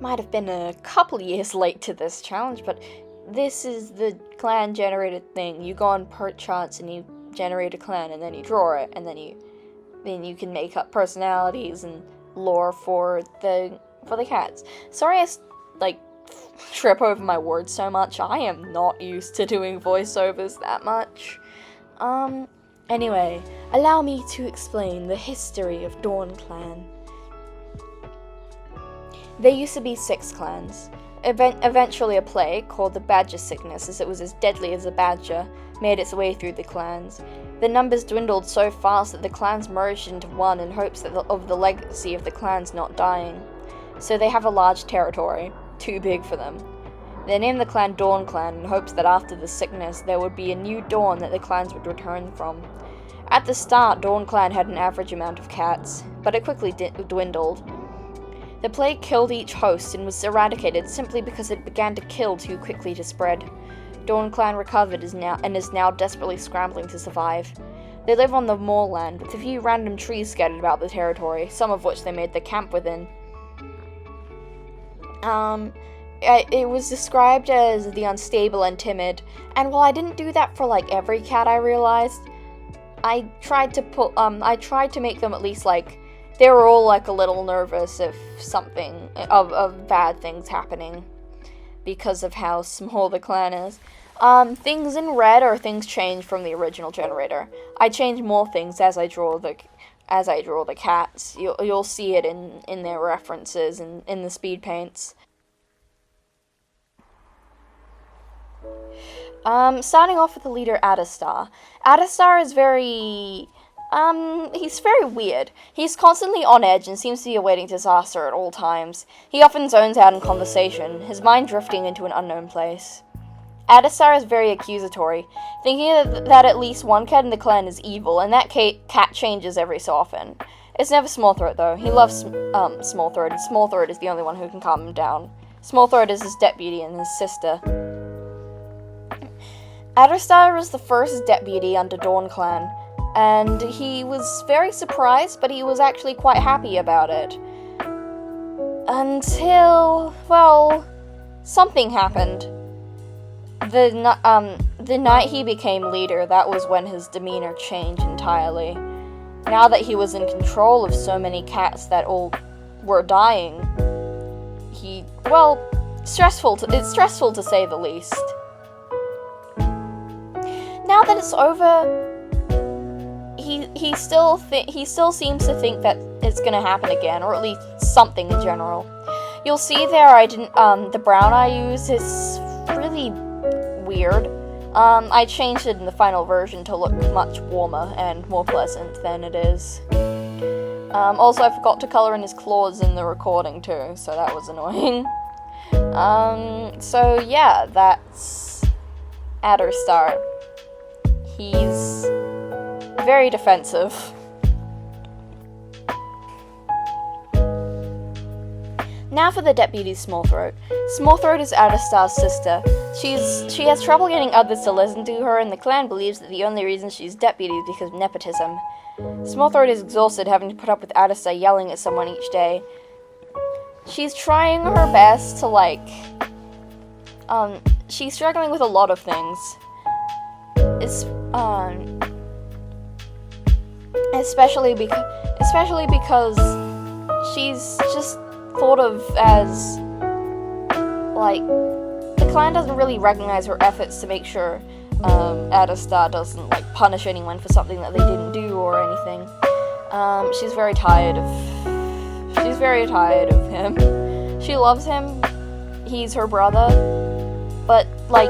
might have been a couple years late to this challenge, but this is the clan generated thing. You go on perch charts and you generate a clan, and then you draw it, and then you can make up personalities and lore for the cats. Sorry I trip over my words so much. I am not used to doing voiceovers that much. Anyway, allow me to explain the history of DawnClan. There used to be 6 clans. Eventually a plague, called the Badger Sickness, as it was as deadly as a badger, made its way through the clans. The numbers dwindled so fast that the clans merged into one in hopes of the legacy of the clans not dying. So they have a large territory, too big for them. They named the clan DawnClan in hopes that after the sickness there would be a new dawn that the clans would return from. At the start, DawnClan had an average amount of cats, but it quickly dwindled. The plague killed each host and was eradicated simply because it began to kill too quickly to spread. DawnClan recovered is now desperately scrambling to survive. They live on the moorland, with a few random trees scattered about the territory, some of which they made their camp within. It was described as the unstable and timid, and while I didn't do that for every cat, I realized, I tried to make them at least they were all a little nervous if something of bad things happening because of how small the clan is. Things in red are things changed from the original generator. I change more things as I draw the cats. You'll see it in their references and in the speed paints. Starting off with the leader Adistar. Adistar is he's very weird. He's constantly on edge and seems to be awaiting disaster at all times. He often zones out in conversation, his mind drifting into an unknown place. Adistar is very accusatory, thinking that at least one cat in the clan is evil, and that cat changes every so often. It's never Smallthroat, though. He loves Smallthroat, and Smallthroat is the only one who can calm him down. Smallthroat is his deputy and his sister. Adistar was the first deputy under DawnClan, and he was very surprised, but he was actually quite happy about it. Until, well, something happened. The night he became leader, that was when his demeanor changed entirely. Now that he was in control of so many cats that all were dying, it's stressful to say the least. Now that it's over, he still seems to think that it's gonna happen again, or at least something in general. You'll see there the brown I use is really weird. I changed it in the final version to look much warmer and more pleasant than it is. Also, I forgot to color in his claws in the recording too, so that was annoying. So yeah, that's Adistar. He's very defensive. Now for the deputy Smallthroat. Smallthroat is Adistar's sister. She has trouble getting others to listen to her, and the clan believes that the only reason she's deputy is because of nepotism. Smallthroat is exhausted having to put up with Adistar yelling at someone each day. She's trying her best to she's struggling with a lot of things. Especially because she's just thought of as the clan doesn't really recognize her efforts to make sure Adistar doesn't punish anyone for something that they didn't do or anything. She's very tired of him. She loves him. He's her brother, but I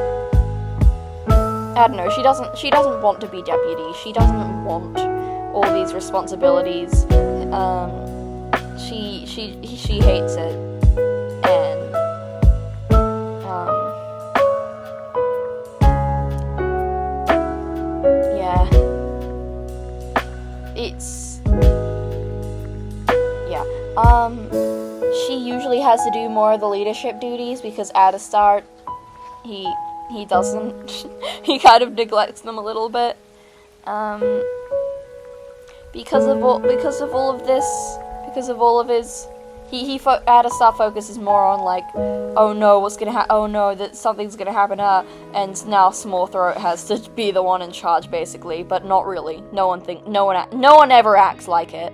don't know. She doesn't want to be deputy. She doesn't want all these responsibilities. She hates it, and yeah, she usually has to do more of the leadership duties because Adistar, he doesn't. He kind of neglects them a little bit. Because of all of his Adistar focuses more on like, oh no, what's gonna happen? Oh no, that something's gonna happen to her. And now Small Throat has to be the one in charge, basically, but not really. No one ever acts like it.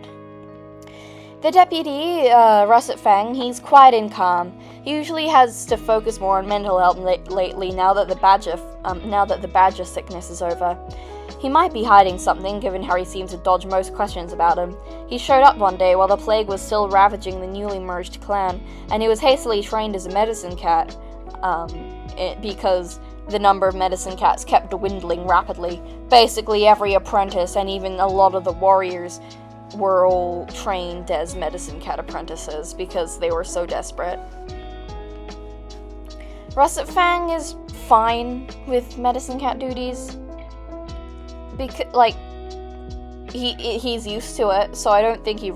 The deputy, Russet Fang, he's quiet and calm. He usually has to focus more on mental health lately now that the badger sickness is over. He might be hiding something, given how he seems to dodge most questions about him. He showed up one day while the plague was still ravaging the newly merged clan, and he was hastily trained as a medicine cat, because the number of medicine cats kept dwindling rapidly. Basically every apprentice, and even a lot of the warriors, were all trained as medicine cat apprentices because they were so desperate. Russet Fang is fine with medicine cat duties. Because, like, he's used to it, so I don't think he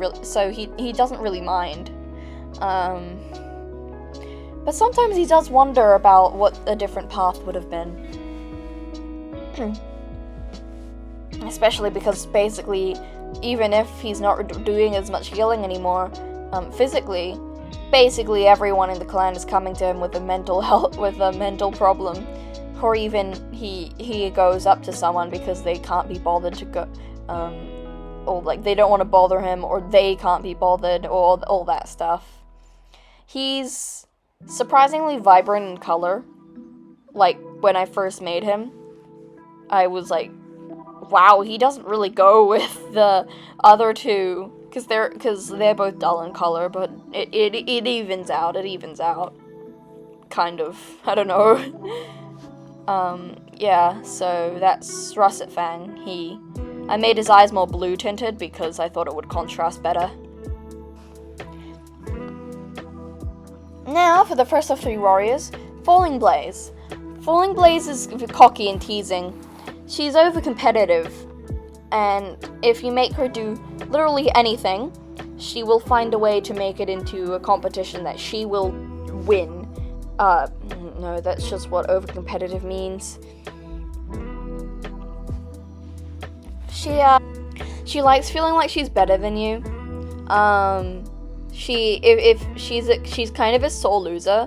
doesn't really mind. But sometimes he does wonder about what a different path would have been. Especially because basically, even if he's not doing as much healing anymore, physically, basically everyone in the clan is coming to him with a mental problem. Or even he goes up to someone because they can't be bothered to go, or like they don't want to bother him, or they can't be bothered, or all that stuff. He's surprisingly vibrant in color. Like, when I first made him, I was like, wow, he doesn't really go with the other two, because they're both dull in color, but it evens out, kind of, I don't know. Yeah, so that's Russet Fang. I made his eyes more blue tinted because I thought it would contrast better. Now, for the first of three warriors, Falling Blaze. Falling Blaze is cocky and teasing. She's over-competitive, and if you make her do literally anything, she will find a way to make it into a competition that she will win. No, that's just what over-competitive means. She likes feeling like she's better than you. She's kind of a sore loser.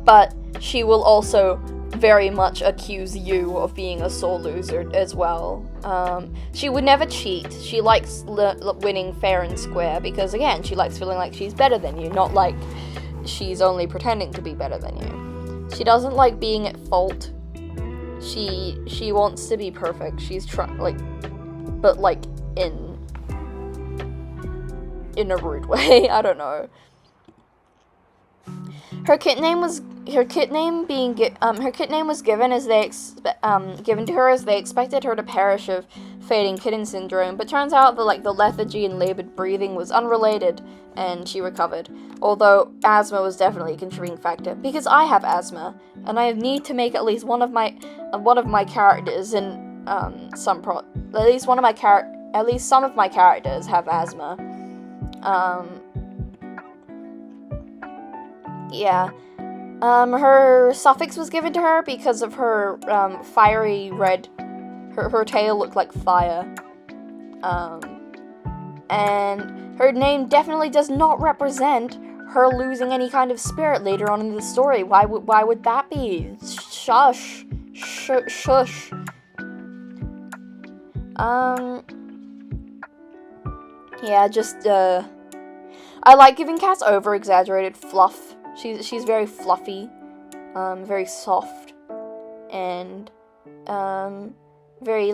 But she will also very much accuse you of being a sore loser as well. She would never cheat. She likes winning fair and square because, again, she likes feeling like she's better than you, not like she's only pretending to be better than you. She doesn't like being at fault. She wants to be perfect. She's but like in a rude way. I don't know. Her kit name was given to her as they expected her to perish of fading kitten syndrome, but turns out that the lethargy and labored breathing was unrelated, and she recovered. Although asthma was definitely a contributing factor, because I have asthma, and I need to make at least some of my characters have asthma. Yeah. Her suffix was given to her because of her fiery red. Her tail looked like fire. And her name definitely does not represent her losing any kind of spirit later on in the story. Why would that be? Shush. Shush. Yeah, just, I like giving cats over-exaggerated fluff. She's very fluffy, very soft, and, very,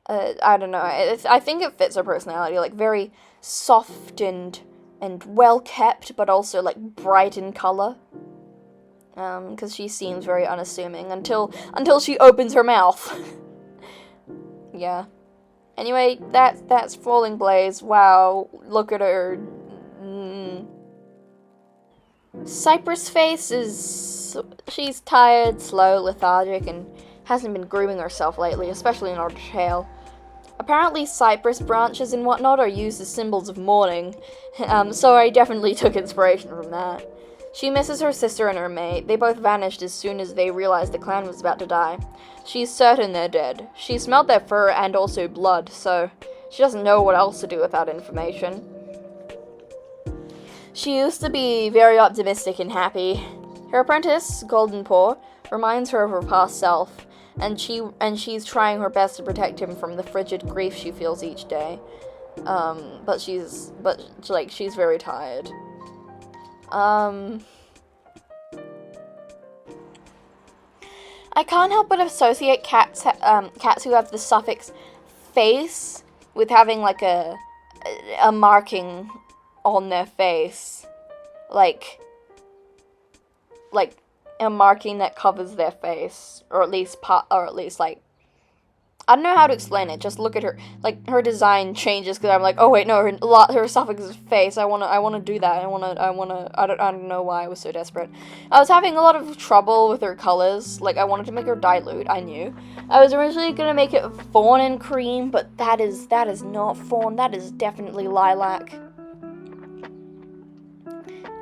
I don't know, I think it fits her personality, very soft and well-kept, but also, bright in color, because she seems very unassuming until she opens her mouth. Yeah. Anyway, that's Falling Blaze. Wow, look at her. Cypress Face she's tired, slow, lethargic, and hasn't been grooming herself lately, especially in her tail. Apparently cypress branches and whatnot are used as symbols of mourning, so I definitely took inspiration from that. She misses her sister and her mate. They both vanished as soon as they realized the clan was about to die. She's certain they're dead. She smelled their fur and also blood, so She doesn't know what else to do with that information. She used to be very optimistic and happy. Her apprentice, Golden Paw, reminds her of her past self, and she's trying her best to protect him from the frigid grief she feels each day. But she's very tired. I can't help but associate cats who have the suffix face with having like a marking on their face, like a marking that covers their face, or at least like, I don't know how to explain it. Just look at her, like, her design changes because I'm like, oh wait, no, her suffix is face. I wanna do that. I don't know why I was so desperate. I was having a lot of trouble with her colors. Like, I wanted to make her dilute. I knew. I was originally gonna make it fawn and cream, but that is not fawn. That is definitely lilac.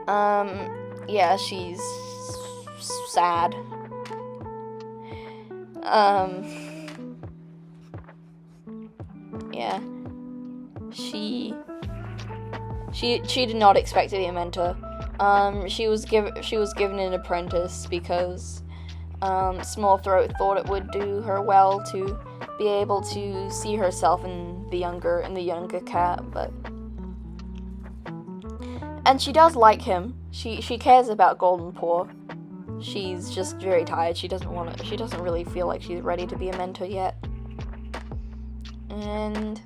Yeah, she's sad. Yeah. She did not expect to be a mentor. She was given an apprentice because Smallthroat thought it would do her well to be able to see herself in the younger cat, and she does like him. She cares about Golden Paw. She's just very tired. She doesn't really feel like she's ready to be a mentor yet. And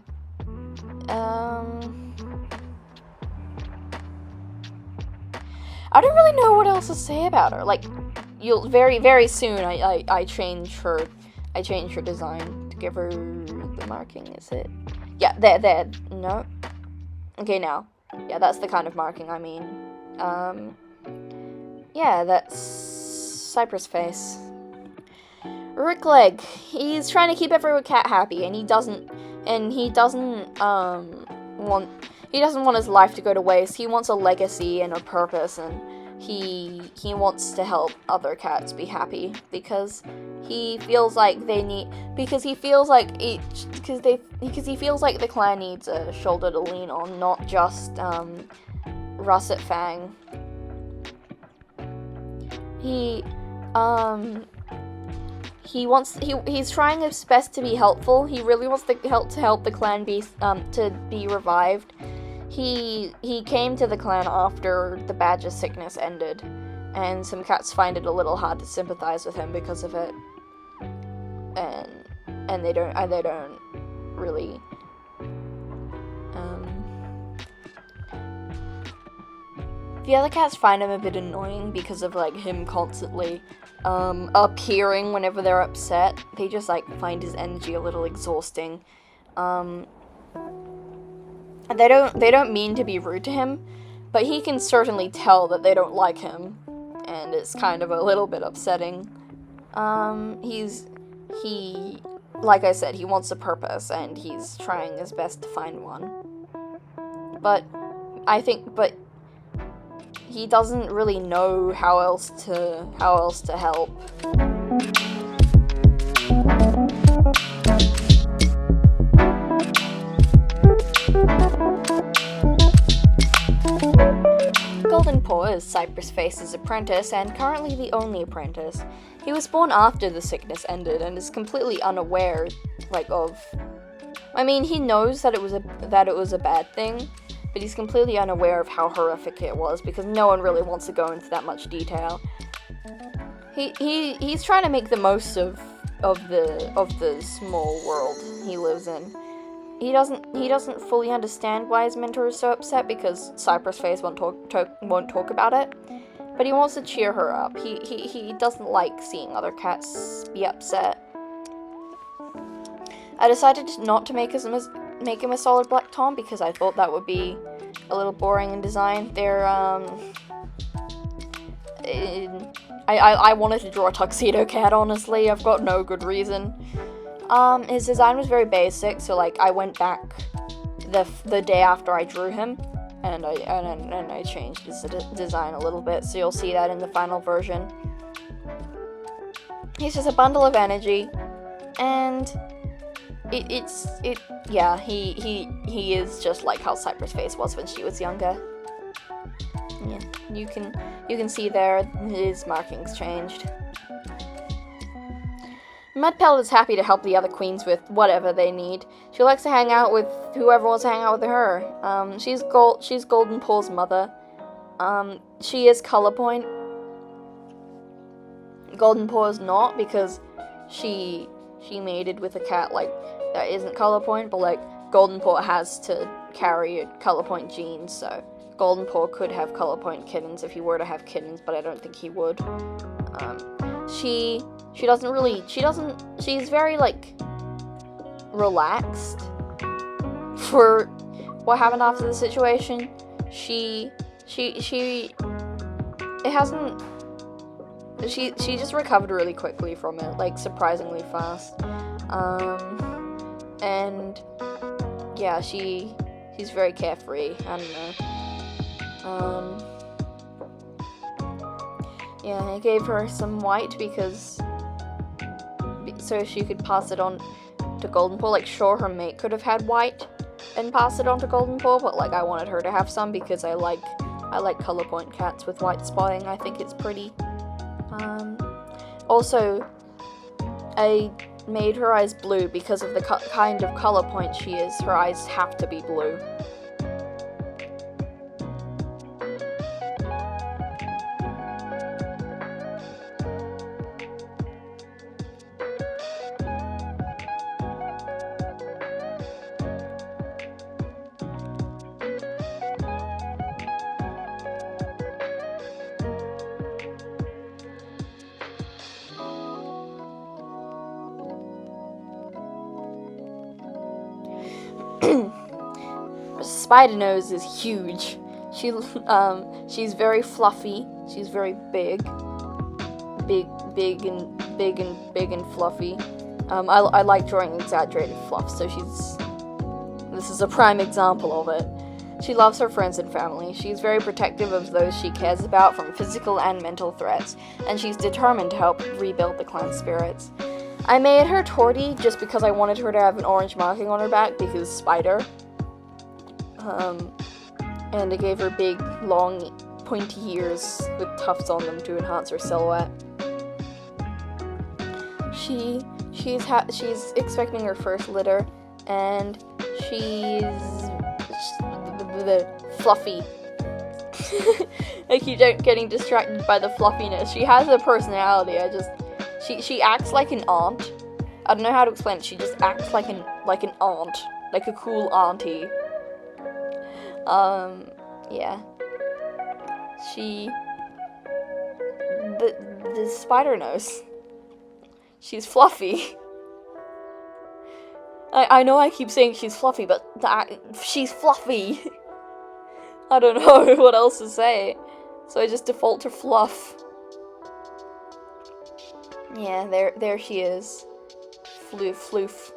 I don't really know what else to say about her. Like, you'll very soon I change her design to give her the marking, is it? Yeah, there. No. Okay, now. Yeah, that's the kind of marking I mean. Yeah, that's Cypress Face. Rickleg, he's trying to keep every cat happy, and he doesn't want his life to go to waste. He wants a legacy and a purpose, and he wants to help other cats be happy because he feels like the clan needs a shoulder to lean on, not just Russet Fang. He's trying his best to be helpful. He really wants to help the clan be revived. He came to the clan after the badger sickness ended, and some cats find it a little hard to sympathize with him because of it. And they don't really the other cats find him a bit annoying because of like him constantly appearing whenever they're upset. They just like find his energy a little exhausting. They don't mean to be rude to him, but he can certainly tell that they don't like him, and it's kind of a little bit upsetting. Like I said, he wants a purpose, and he's trying his best to find one. But he doesn't really know how else to help. Golden Paw is Cypress Face's apprentice, and currently the only apprentice. He was born after the sickness ended, and is completely unaware, he knows that it was a bad thing, but he's completely unaware of how horrific it was, because no one really wants to go into that much detail. He's trying to make the most of the small world he lives in. He doesn't fully understand why his mentor is so upset, because Cypress Face won't talk about it, but he wants to cheer her up. He doesn't like seeing other cats be upset. I decided not to make him a solid black tom because I thought that would be a little boring in design. I wanted to draw a tuxedo cat, honestly. I've got no good reason. His design was very basic, so I went back the day after I drew him, and I changed his design a little bit, so you'll see that in the final version. He's just a bundle of energy, and yeah, he is just like how Cypress Face was when she was younger. Yeah, you can see there his markings changed. Mudpelt is happy to help the other queens with whatever they need. She likes to hang out with whoever wants to hang out with her. She's Golden Paul's mother. She is colorpoint. Golden Paw is not, because she mated with a cat like that isn't colorpoint, but like Golden Paw has to carry colorpoint genes, so Golden Paw could have colorpoint kittens if he were to have kittens, but I don't think he would. She's very, like, relaxed for what happened after the situation. She just recovered really quickly from it, like, surprisingly fast. And, yeah, she's very carefree, I don't know. Yeah, I gave her some white so she could pass it on to Golden Paw. Like, sure, her mate could have had white and pass it on to Golden Paw, but, like, I wanted her to have some because I like colorpoint cats with white spotting. I think it's pretty. Also, I made her eyes blue because of the kind of colorpoint she is. Her eyes have to be blue. Spider Nose is huge. She's very fluffy. She's very big and fluffy. I like drawing exaggerated fluff, so this is a prime example of it. She loves her friends and family. She's very protective of those she cares about from physical and mental threats, and she's determined to help rebuild the clan spirits. I made her Tori just because I wanted her to have an orange marking on her back because spider. And I gave her big, long, pointy ears with tufts on them to enhance her silhouette. She's expecting her first litter, and she's fluffy. I keep getting distracted by the fluffiness. She has a personality. She acts like an aunt. I don't know how to explain it. She just acts like an aunt, like a cool auntie. Yeah. The Spider Nose. She's fluffy. I know I keep saying she's fluffy, but she's fluffy. I don't know what else to say. So I just default to fluff. Yeah, there she is. Floof.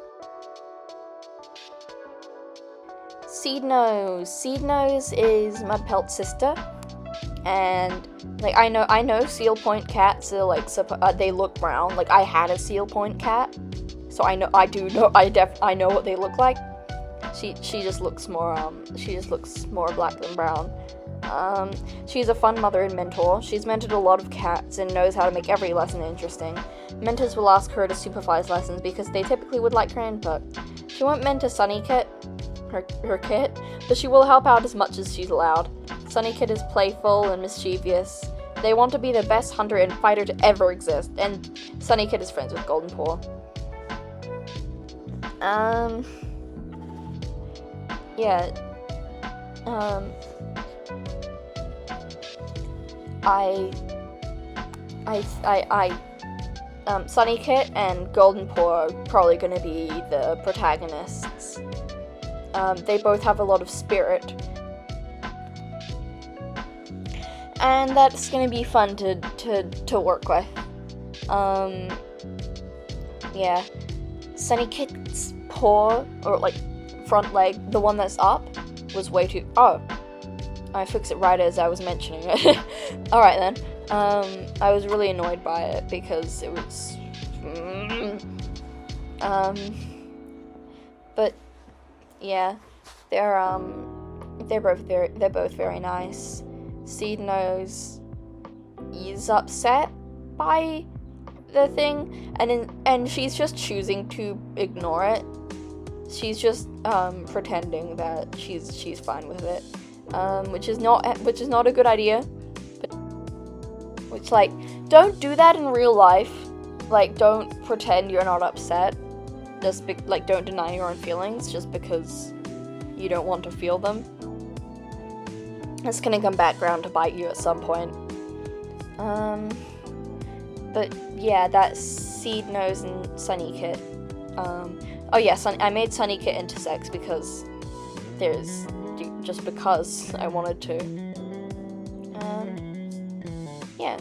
Seed Nose is Mudpelt's sister, and like I know seal point cats are like they look brown. Like I had a seal point cat, so I know what they look like. She just looks more black than brown. She's a fun mother and mentor. She's mentored a lot of cats and knows how to make every lesson interesting. Mentors will ask her to supervise lessons because they typically would like her input. She won't mentor SunnyKit, her kit, but she will help out as much as she's allowed. SunnyKit is playful and mischievous. They want to be the best hunter and fighter to ever exist, and SunnyKit is friends with Golden Paw. SunnyKit and Golden Paw are probably going to be the protagonists. They both have a lot of spirit. And that's going to be fun to work with. Yeah. SunnyKit's paw, or like front leg, the one that's up, was way too... Oh. I fixed it right as I was mentioning it. Alright then. I was really annoyed by it because it was... But yeah, they're both very nice. Seed Nose is upset by the thing, and she's just choosing to ignore it. She's just pretending that she's fine with it, which is not a good idea. But, which, like, don't do that in real life. Like, don't pretend you're not upset. Like, don't deny your own feelings just because you don't want to feel them. It's gonna come back around to bite you at some point. But yeah, that's Seed Nose and SunnyKit. Oh yeah, I made SunnyKit intersex because because I wanted to. Yeah.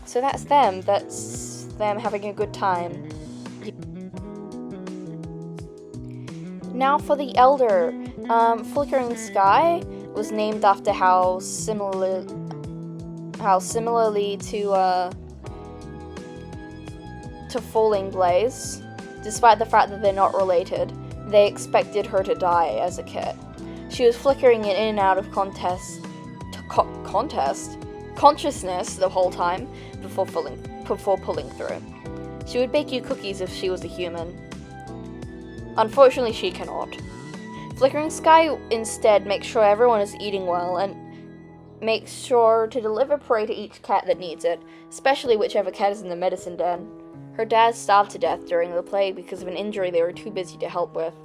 So that's them. That's them having a good time. Now for the Elder. Flickering Sky was named after how similarly to Falling Blaze. Despite the fact that they're not related, they expected her to die as a kit. She was flickering in and out of consciousness the whole time before pulling through. She would bake you cookies if she was a human. Unfortunately, she cannot. Flickering Sky instead makes sure everyone is eating well and makes sure to deliver prey to each cat that needs it, especially whichever cat is in the medicine den. Her dad starved to death during the plague because of an injury they were too busy to help with.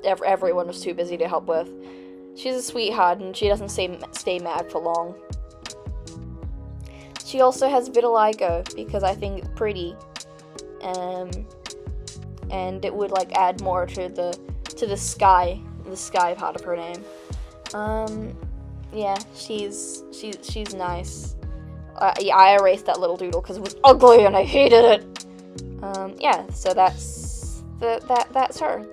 Everyone was too busy to help with. She's a sweetheart and she doesn't stay mad for long. She also has vitiligo because I think it's pretty. And it would, like, add more to the sky part of her name. Yeah, she's nice. Yeah, I erased that little doodle because it was ugly and I hated it. Yeah, so that's her.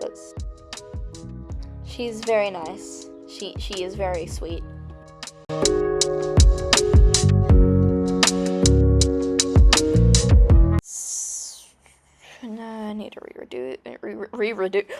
She's very nice. She is very sweet. No, I need to re-redo.